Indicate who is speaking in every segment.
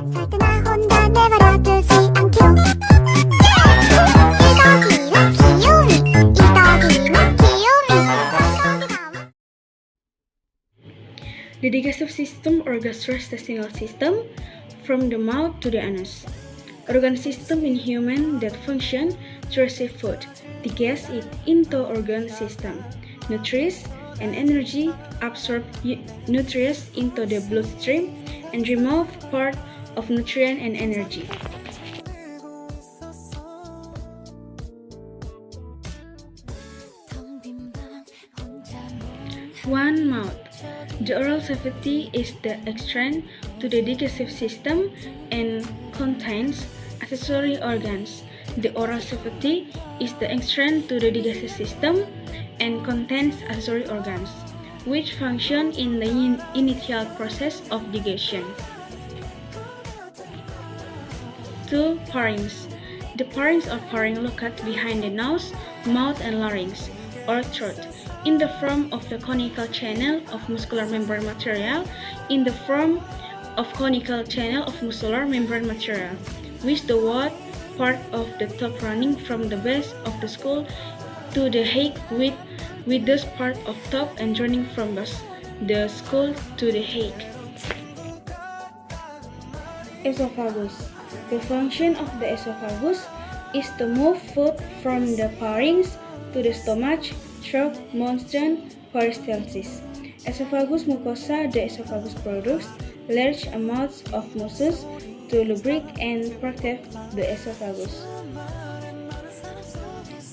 Speaker 1: The digestive system or gastrointestinal system, from the mouth to the anus. Organ system in human that function to receive food, digest it into organ system. Nutrients and energy absorb nutrients into the bloodstream and remove part of nutrient and energy. One mouth. The oral cavity is the entrance to the digestive system and contains accessory organs. The oral cavity is the entrance to the digestive system and contains accessory organs, which function in the initial process of digestion. 2. Pharynx. The pharynx or pharynx located behind the nose, mouth, and larynx, or throat, in the form of the conical channel of muscular membrane material, with the wide part of the top running from the base of the skull to the head with this part of top and running from the skull to the head. Esophagus. The function of the esophagus is to move food from the pharynx to the stomach through motion peristalsis. Esophagus mucosa. The esophagus produces large amounts of mucus to lubricate and protect the esophagus.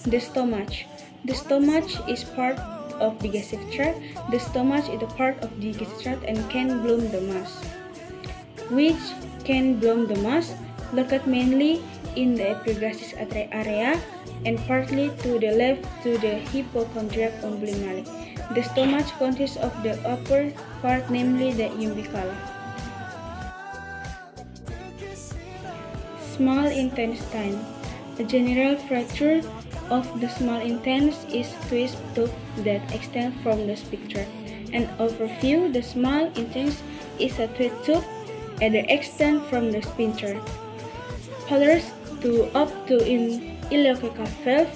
Speaker 1: The stomach. The stomach is part of the digestive tract. The stomach is a part of the digestive tract and can bloom the mass, which can bloom the mass located mainly in the epigastric area and partly to the left to the hypochondriac umbilical. The stomach consists of the upper part, namely the umbilical. Small intestine. A general fracture of the small intestine is twist tube that extends from the sphincter. An overview: the small intestine is a twist tube that extends from the sphincter. Colors to up to in ileocecal valve,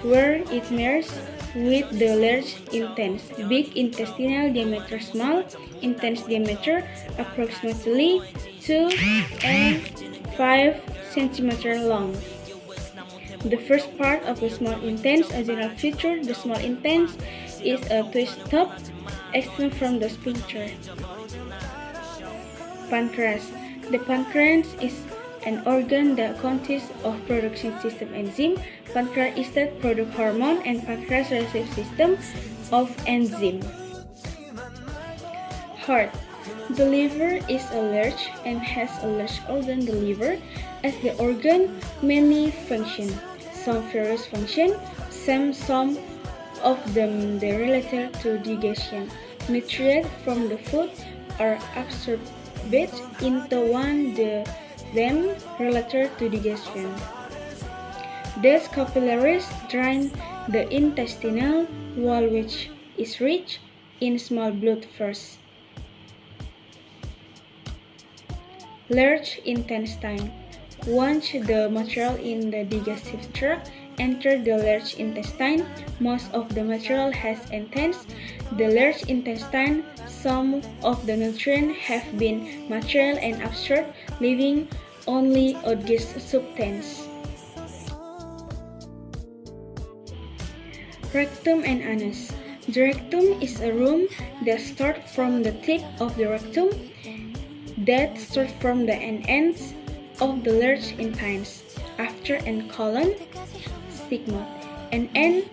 Speaker 1: where it merges with the large intestine. Big intestinal diameter, small intestine diameter, approximately 2 and 5 cm long. The first part of the small intestine, a general feature, the small intestine is a twist tube extended from the sphincter. Pancreas. The pancreas is an organ that consists of production system enzyme, pancreas that produce hormone, and pancreas receive system of enzyme. Heart. The liver is a large and has a large organ. The liver, as the organ, many function. Some various function, some of them they related to digestion. Nutrients from the food are absorbed into them related to digestion. These capillaries drain the intestinal wall, which is rich in small blood vessels. Large intestine. Once the material in the digestive tract enters the large intestine, most of the material has entered the large intestine. Some of the nutrients have been material and absorbed, leaving only odorous substance. Rectum and anus. The rectum is a room that starts from the tip of the rectum, that starts from the ends of the large intestines, after and colon, stigma, and end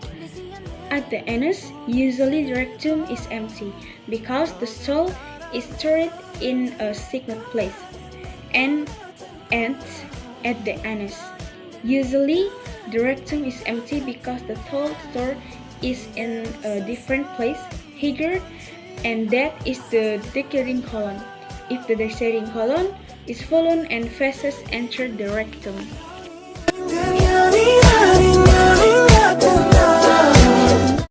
Speaker 1: at the anus. Usually the rectum is empty because the stool is stored in a secret place, and ends at the anus. Usually the rectum is empty because the stool stored is in a different place, here, and that is the descending colon. If the descending colon is full and feces enter the rectum.